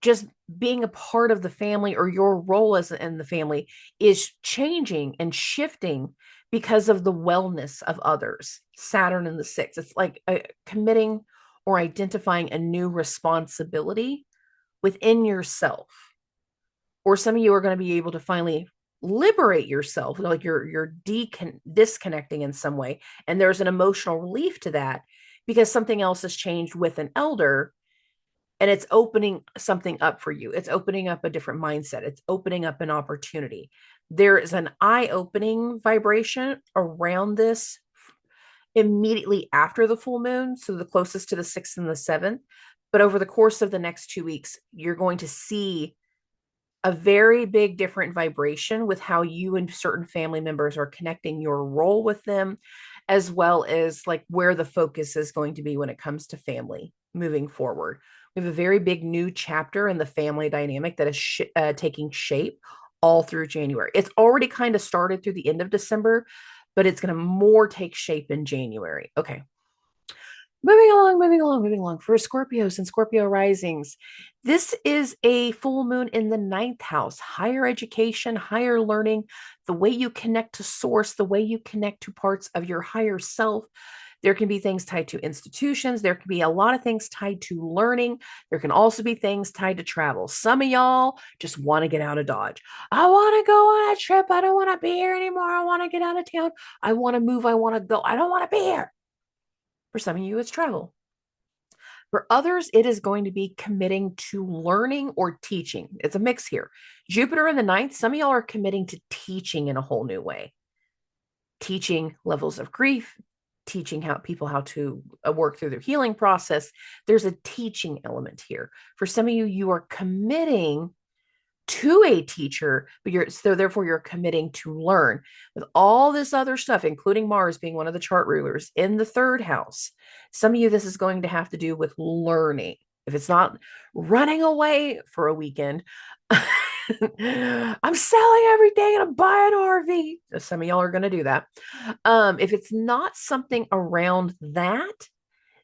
just being a part of the family, or your role as in the family is changing and shifting because of the wellness of others. Saturn in the sixth. It's like committing or identifying a new responsibility within yourself. Or some of you are going to be able to finally liberate yourself, like you're disconnecting in some way, and there's an emotional relief to that because something else has changed with an elder, and it's opening something up for you. It's opening up a different mindset. It's opening up an opportunity. There is an eye-opening vibration around this immediately after the full moon, so the closest to the 6th and the 7th. But over the course of the next 2 weeks, you're going to see a very big different vibration with how you and certain family members are connecting your role with them, as well as like where the focus is going to be when it comes to family moving forward. We have a very big new chapter in the family dynamic that is taking shape all through January. It's already kind of started through the end of December, but it's going to more take shape in January. Okay. Moving along. For Scorpios and Scorpio risings, this is a full moon in the 9th house, higher education, higher learning, the way you connect to source, the way you connect to parts of your higher self. There can be things tied to institutions. There can be a lot of things tied to learning. There can also be things tied to travel. Some of y'all just want to get out of Dodge. I want to go on a trip. I don't want to be here anymore. I want to get out of town. I want to move. I want to go. I don't want to be here. For some of you, it's travel. For others, it is going to be committing to learning or teaching. It's a mix here. Jupiter in the 9th, some of y'all are committing to teaching in a whole new way. Teaching levels of grief, teaching how to work through their healing process. There's a teaching element here. For some of you, you are committing to a teacher, but therefore you're committing to learn with all this other stuff, including Mars being one of the chart rulers in the 3rd house. Some of you, this is going to have to do with learning. If it's not running away for a weekend, I'm selling everything and I'm buying an RV. Some of y'all are going to do that. If it's not something around that,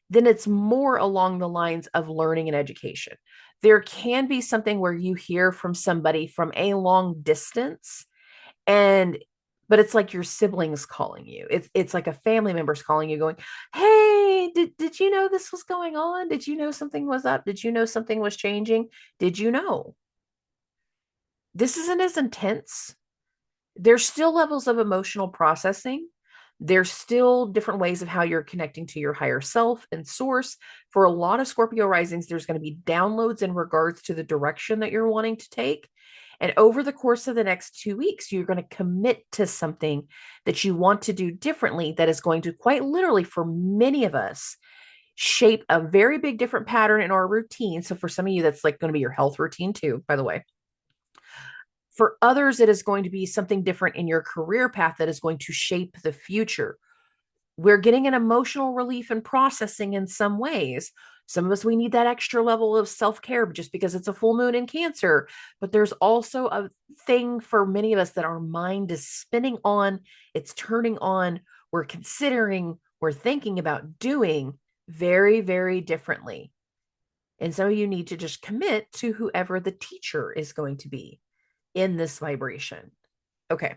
then it's more along the lines of learning and education. There can be something where you hear from somebody from a long distance, but it's like your siblings calling you. It's like a family member's calling you going, hey, did you know this was going on? Did you know something was up? Did you know something was changing? Did you know? This isn't as intense. There's still levels of emotional processing, There's still different ways of how you're connecting to your higher self and source. For a lot of Scorpio risings, there's going to be downloads in regards to the direction that you're wanting to take. And over the course of the next 2 weeks, you're going to commit to something that you want to do differently that is going to quite literally, for many of us, shape a very big different pattern in our routine. So for some of you, that's like going to be your health routine too, by the way. For others, it is going to be something different in your career path that is going to shape the future. We're getting an emotional relief and processing in some ways. Some of us, we need that extra level of self-care just because it's a full moon in Cancer. But there's also a thing for many of us that our mind is spinning on, it's turning on, we're considering, we're thinking about doing very, very differently. And so you need to just commit to whoever the teacher is going to be in this vibration. Okay.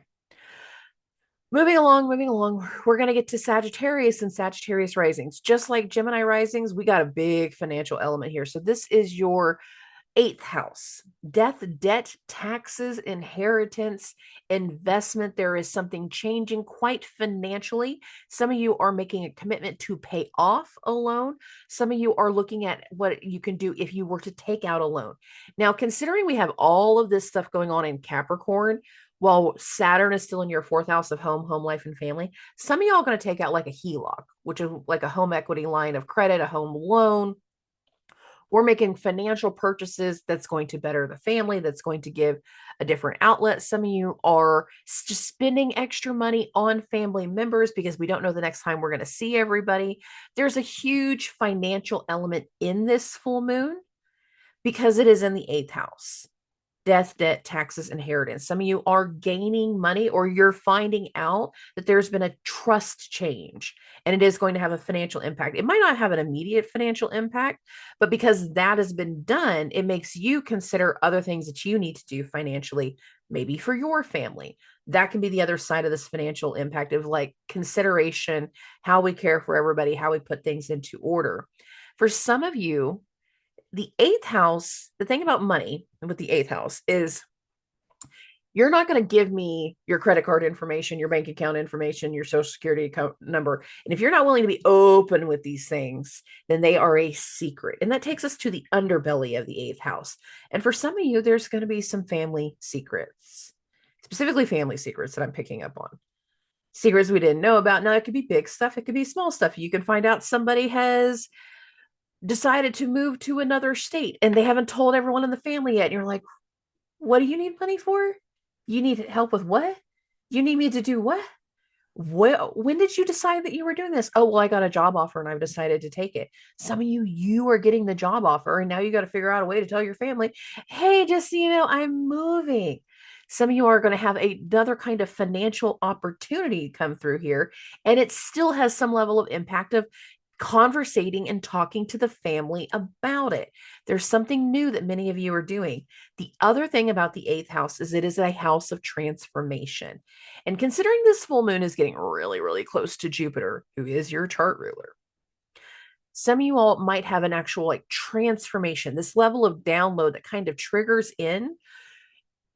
Moving along, we're going to get to Sagittarius and Sagittarius risings. Just like Gemini risings, we got a big financial element here. So this is your 8th house: death, debt, taxes, inheritance, investment. There is something changing quite financially. Some of you are making a commitment to pay off a loan. Some of you are looking at what you can do if you were to take out a loan. Now, considering we have all of this stuff going on in Capricorn, while Saturn is still in your 4th house of home life, and family, some of y'all are going to take out like a HELOC, which is like a home equity line of credit, a home loan. We're making financial purchases that's going to better the family, that's going to give a different outlet. Some of you are just spending extra money on family members because we don't know the next time we're going to see everybody. There's a huge financial element in this full moon because it is in the 8th house: death, debt, taxes, inheritance. Some of you are gaining money, or you're finding out that there's been a trust change and it is going to have a financial impact. It might not have an immediate financial impact, but because that has been done, it makes you consider other things that you need to do financially, maybe for your family. That can be the other side of this financial impact of like consideration, how we care for everybody, how we put things into order. For some of you, the 8th house, the thing about money with the 8th house is you're not going to give me your credit card information, your bank account information, your social security account number. And if you're not willing to be open with these things, then they are a secret. And that takes us to the underbelly of the 8th house. And for some of you, there's going to be some family secrets, specifically family secrets that I'm picking up on. Secrets we didn't know about. Now, it could be big stuff, it could be small stuff. You can find out somebody has decided to move to another state and they haven't told everyone in the family yet. And you're like, what do you need money for? You need help with what? You need me to do what? Well, when did you decide that you were doing this? Oh, well, I got a job offer and I've decided to take it. Some of you are getting the job offer and now you got to figure out a way to tell your family, hey, just so you know, I'm moving. Some of you are going to have another kind of financial opportunity come through here, and it still has some level of impact of conversating and talking to the family about it. There's something new that many of you are doing. The other thing about the 8th house is it is a house of transformation. And considering this full moon is getting really, really close to Jupiter, who is your chart ruler, some of you all might have an actual like transformation, this level of download that kind of triggers in.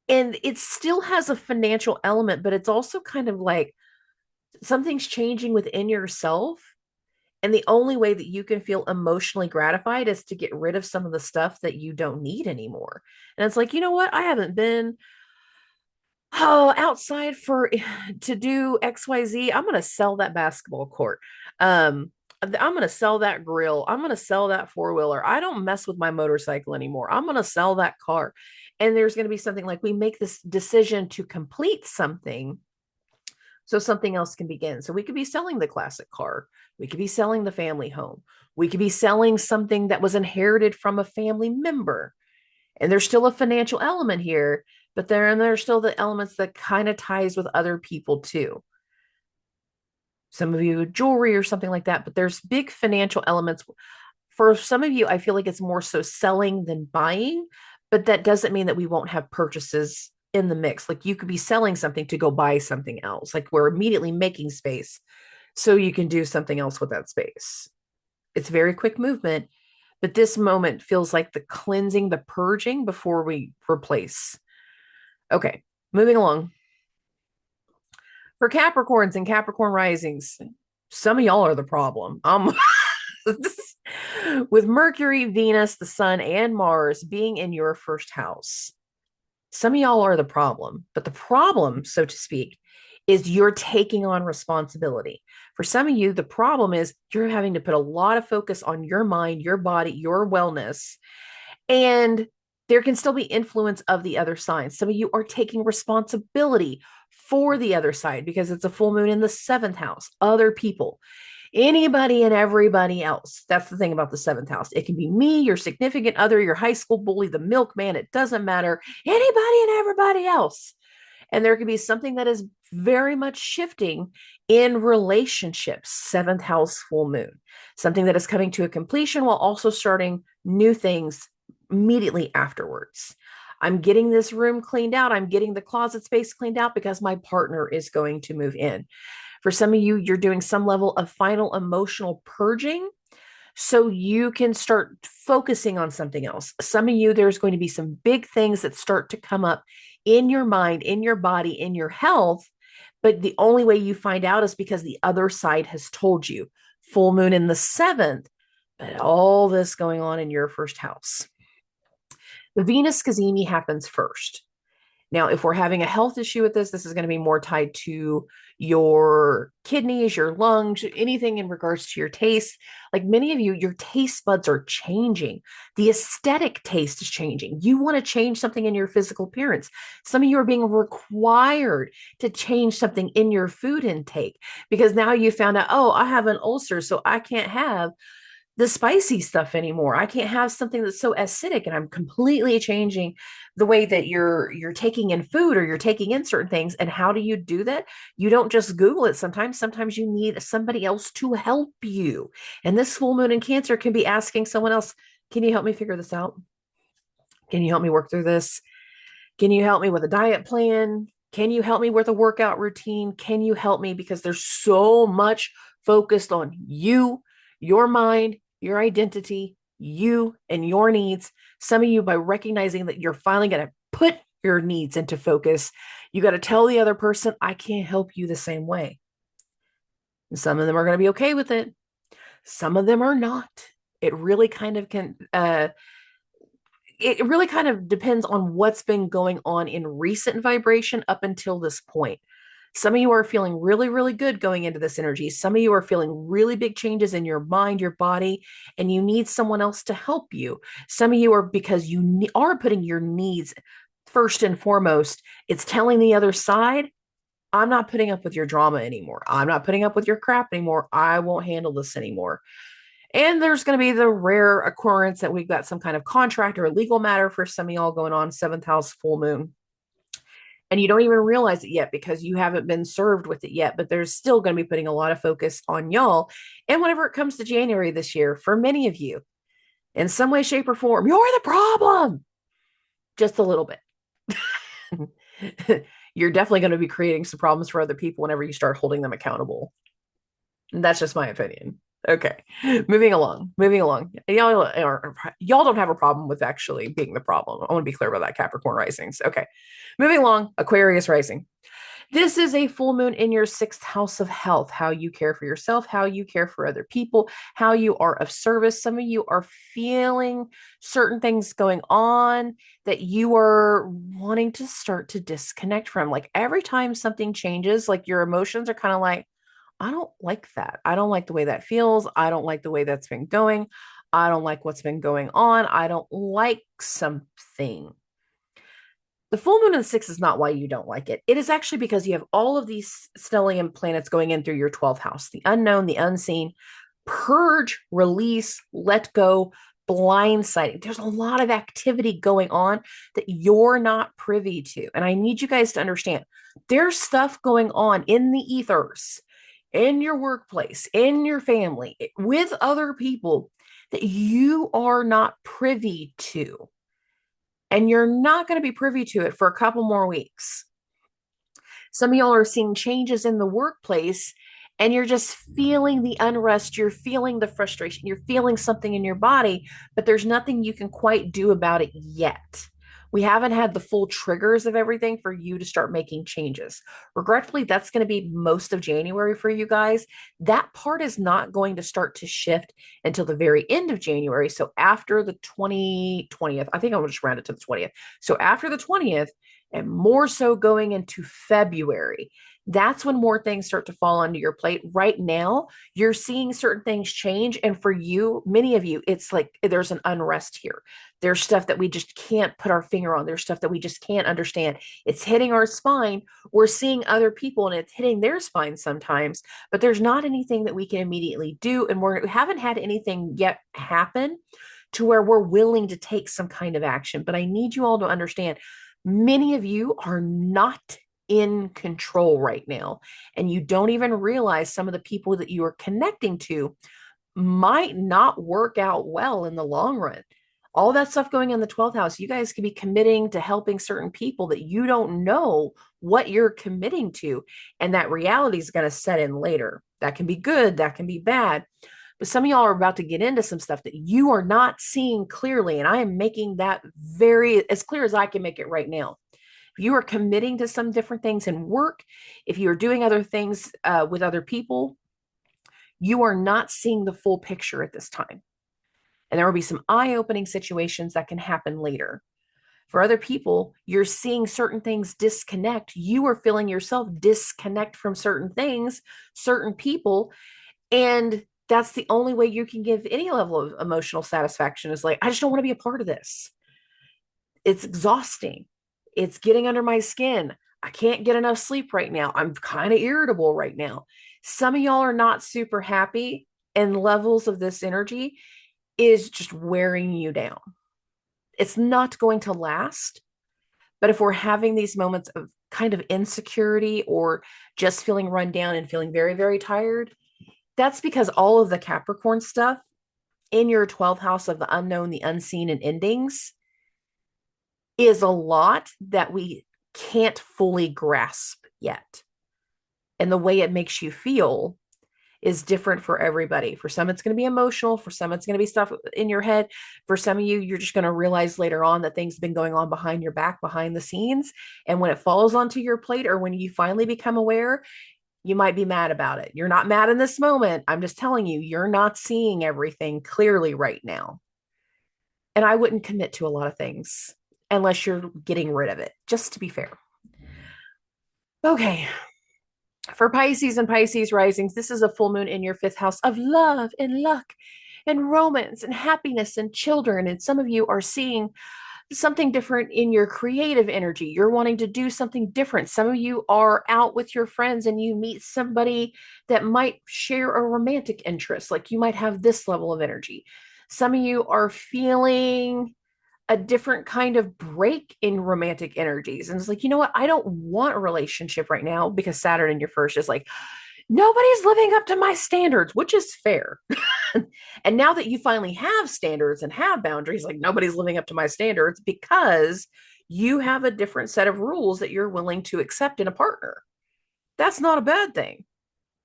And it still has a financial element, but it's also kind of like something's changing within yourself. And the only way that you can feel emotionally gratified is to get rid of some of the stuff that you don't need anymore. And it's like, you know what? I haven't been outside for to do XYZ. I'm going to sell that basketball court. I'm going to sell that grill. I'm going to sell that four-wheeler. I don't mess with my motorcycle anymore. I'm going to sell that car. And there's going to be something like we make this decision to complete something so something else can begin. So we could be selling the classic car. We could be selling the family home. We could be selling something that was inherited from a family member. And there's still a financial element here, but there's still the elements that kind of ties with other people too. Some of you jewelry or something like that, but there's big financial elements. For some of you, I feel like it's more so selling than buying, but that doesn't mean that we won't have purchases in the mix. Like you could be selling something to go buy something else. Like we're immediately making space so you can do something else with that space. It's very quick movement, but this moment feels like the cleansing, the purging before we replace. Okay, moving along. For Capricorns and Capricorn risings, some of y'all are the problem. With Mercury, Venus, the Sun, and Mars being in your first house, some of y'all are the problem. But the problem, so to speak, is you're taking on responsibility. For some of you, the problem is you're having to put a lot of focus on your mind, your body, your wellness, and there can still be influence of the other signs. Some of you are taking responsibility for the other side because it's a full moon in the seventh house, other people, anybody and everybody else. That's the thing about the seventh house. It can be me, your significant other, your high school bully, the milkman. It doesn't matter. Anybody and everybody else. And there could be something that is very much shifting in relationships, seventh house full moon, something that is coming to a completion while also starting new things immediately afterwards. I'm getting this room cleaned out. I'm getting the closet space cleaned out because my partner is going to move in. For some of you, you're doing some level of final emotional purging so you can start focusing on something else. Some of you, there's going to be some big things that start to come up in your mind, in your body, in your health. But the only way you find out is because the other side has told you. Full moon in the seventh, but all this going on in your first house. The Venus Cazimi happens first. Now, if we're having a health issue with this is going to be more tied to your kidneys, your lungs, anything in regards to your taste. Like many of you, your taste buds are changing. The aesthetic taste is changing. You want to change something in your physical appearance. Some of you are being required to change something in your food intake because now you found out, oh, I have an ulcer, so I can't have the spicy stuff anymore. I can't have something that's so acidic, and I'm completely changing the way that you're taking in food or you're taking in certain things. And how do you do that? You don't just Google it. Sometimes you need somebody else to help you. And this full moon in Cancer can be asking someone else, can you help me figure this out? Can you help me work through this? Can you help me with a diet plan? Can you help me with a workout routine? Can you help me? Because there's so much focused on you, your mind, your identity, you and your needs. Some of you, by recognizing that you're finally going to put your needs into focus, you got to tell the other person, I can't help you the same way. And some of them are going to be okay with it. Some of them are not. It really kind of it really kind of depends on what's been going on in recent vibration up until this point. Some of you are feeling really, really good going into this energy. Some of you are feeling really big changes in your mind, your body, and you need someone else to help you. Some of you are because you are putting your needs first and foremost. It's telling the other side, I'm not putting up with your drama anymore. I'm not putting up with your crap anymore. I won't handle this anymore. And there's going to be the rare occurrence that we've got some kind of contract or a legal matter for some of y'all going on seventh house full moon. And you don't even realize it yet because you haven't been served with it yet, but there's still going to be putting a lot of focus on y'all. And whenever it comes to January this year, for many of you, in some way, shape, or form, you're the problem. Just a little bit. You're definitely going to be creating some problems for other people whenever you start holding them accountable. And that's just my opinion. Okay, moving along. Y'all don't have a problem with actually being the problem. I want to be clear about that, Capricorn risings. Okay, moving along. Aquarius rising. This is a full moon in your sixth house of health, how you care for yourself, how you care for other people, how you are of service. Some of you are feeling certain things going on that you are wanting to start to disconnect from. Like every time something changes, like your emotions are kind of like, I don't like that. I don't like the way that feels. I don't like the way that's been going. I don't like what's been going on. I don't like something. The full moon in the sixth is not why you don't like it. It is actually because you have all of these stellium planets going in through your 12th house, the unknown, the unseen, purge, release, let go, blindsiding. There's a lot of activity going on that you're not privy to. And I need you guys to understand there's stuff going on in the ethers, in your workplace, in your family, with other people that you are not privy to. And you're not going to be privy to it for a couple more weeks. Some of y'all are seeing changes in the workplace and you're just feeling the unrest. You're feeling the frustration. You're feeling something in your body, but there's nothing you can quite do about it yet. We haven't had the full triggers of everything for you to start making changes. Regretfully, that's going to be most of January for you guys. That part is not going to start to shift until the very end of January. So after the 20th, I think I'll just round it to the 20th. So after the 20th, and more so going into February, that's when more things start to fall onto your plate. Right now, you're seeing certain things change. And for you, many of you, it's like there's an unrest here. There's stuff that we just can't put our finger on. There's stuff that we just can't understand. It's hitting our spine. We're seeing other people and it's hitting their spine sometimes, but there's not anything that we can immediately do. And we haven't had anything yet happen to where we're willing to take some kind of action. But I need you all to understand many of you are not in control right now, and you don't even realize some of the people that you are connecting to might not work out well in the long run. All that stuff going in the 12th house, you guys could be committing to helping certain people that you don't know what you're committing to, and that reality is going to set in later. That can be good, that can be bad. But some of y'all are about to get into some stuff that you are not seeing clearly. And I am making that very as clear as I can make it right now. If you are committing to some different things in work, if you are doing other things with other people, you are not seeing the full picture at this time. And there will be some eye-opening situations that can happen later. For other people, you're seeing certain things disconnect. You are feeling yourself disconnect from certain things, certain people, and that's the only way you can give any level of emotional satisfaction is like, I just don't want to be a part of this. It's exhausting. It's getting under my skin. I can't get enough sleep right now. I'm kind of irritable right now. Some of y'all are not super happy, and levels of this energy is just wearing you down. It's not going to last. But if we're having these moments of kind of insecurity or just feeling run down and feeling very, very tired, that's because all of the Capricorn stuff in your 12th house of the unknown, the unseen, and endings is a lot that we can't fully grasp yet. And the way it makes you feel is different for everybody. For some, it's going to be emotional. For some, it's going to be stuff in your head. For some of you, you're just going to realize later on that things have been going on behind your back, behind the scenes. And when it falls onto your plate or when you finally become aware, you might be mad about it. You're not mad in this moment. I'm just telling you, you're not seeing everything clearly right now. And I wouldn't commit to a lot of things unless you're getting rid of it, just to be fair. Okay. For Pisces and Pisces risings, this is a full moon in your fifth house of love and luck and romance and happiness and children. And some of you are seeing something different in your creative energy. You're wanting to do something different. Some of you are out with your friends and you meet somebody that might share a romantic interest. Like you might have this level of energy. Some of you are feeling a different kind of break in romantic energies. And it's like, you know what? I don't want a relationship right now because Saturn in your first is like, nobody's living up to my standards, which is fair. And now that you finally have standards and have boundaries, like nobody's living up to my standards because you have a different set of rules that you're willing to accept in a partner. That's not a bad thing.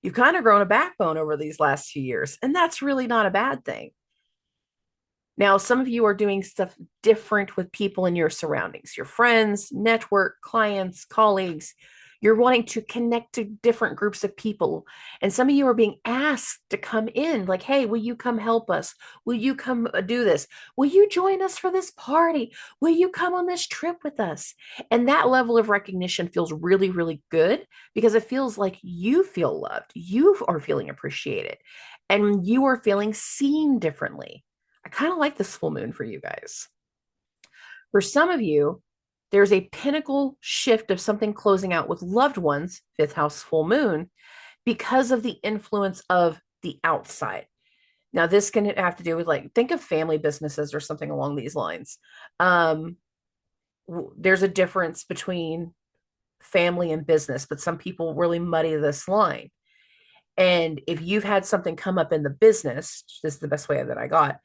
You've kind of grown a backbone over these last few years, and that's really not a bad thing. Now, some of you are doing stuff different with people in your surroundings, your friends, network, clients, colleagues. You're wanting to connect to different groups of people. And some of you are being asked to come in, like, hey, will you come help us? Will you come do this? Will you join us for this party? Will you come on this trip with us? And that level of recognition feels really, really good because it feels like you feel loved. You are feeling appreciated and you are feeling seen differently. I kind of like this full moon for you guys. For some of you, there's a pinnacle shift of something closing out with loved ones, fifth house full moon, because of the influence of the outside. Now, this can have to do with like, think of family businesses or something along these lines. There's a difference between family and business, but some people really muddy this line. And if you've had something come up in the business, this is the best way that I got,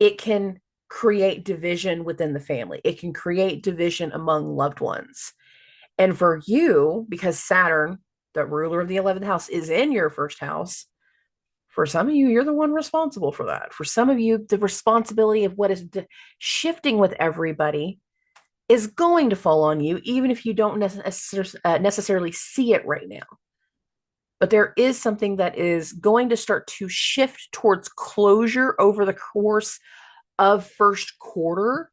it can create division within the family. It can create division among loved ones. And for you, because Saturn, the ruler of the 11th house, is in your first house, for some of you, you're the one responsible for that. For some of you, the responsibility of what is shifting with everybody is going to fall on you, even if you don't necessarily see it right now. But there is something that is going to start to shift towards closure over the course of first quarter.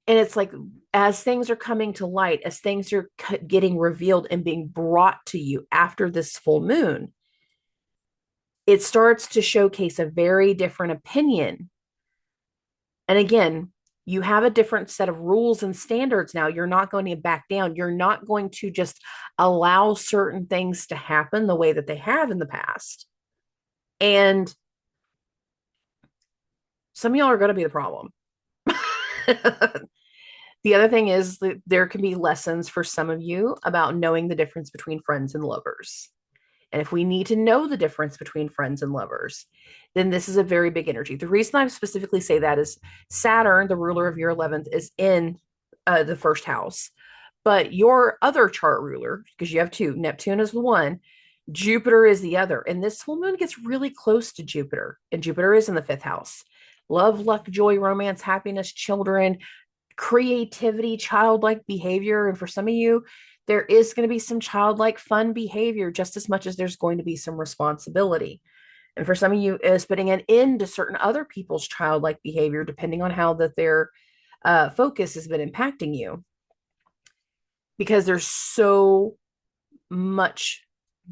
And it's like, as things are coming to light, as things are getting revealed and being brought to you after this full moon, it starts to showcase a very different opinion. And again, you have a different set of rules and standards now. You're not going to back down. You're not going to just allow certain things to happen the way that they have in the past. And some of y'all are going to be the problem. The other thing is that there can be lessons for some of you about knowing the difference between friends and lovers. And if we need to know the difference between friends and lovers, then this is a very big energy. The reason I specifically say that is Saturn, the ruler of your 11th, is in the first house. But your other chart ruler, because you have two, Neptune is the one, Jupiter is the other. And this full moon gets really close to Jupiter. And Jupiter is in the fifth house. Love, luck, joy, romance, happiness, children, creativity, childlike behavior. And for some of you, there is going to be some childlike fun behavior just as much as there's going to be some responsibility. And for some of you, is putting an end to certain other people's childlike behavior, depending on how that their focus has been impacting you. Because there's so much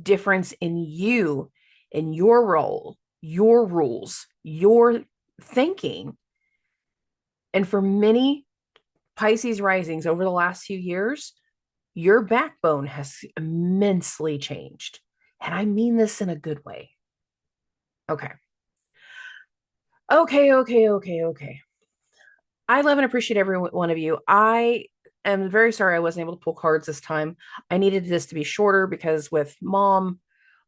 difference in you, in your role, your rules, your thinking. And for many Pisces risings over the last few years, your backbone has immensely changed. And I mean this in a good way. Okay. Okay. I love and appreciate every one of you. I am very sorry I wasn't able to pull cards this time. I needed this to be shorter because with mom,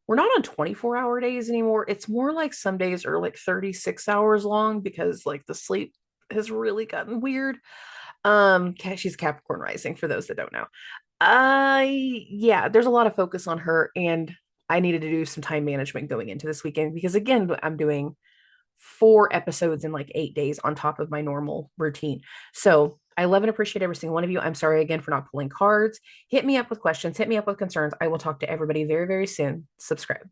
we're not on 24-hour days anymore. It's more like some days are like 36 hours long because like the sleep has really gotten weird. She's Capricorn rising for those that don't know. Yeah, there's a lot of focus on her, and I needed to do some time management going into this weekend because again, I'm doing 4 episodes in like 8 days on top of my normal routine. So I love and appreciate every single one of you. I'm sorry again for not pulling cards. Hit me up with questions, hit me up with concerns. I will talk to everybody very, very soon. Subscribe.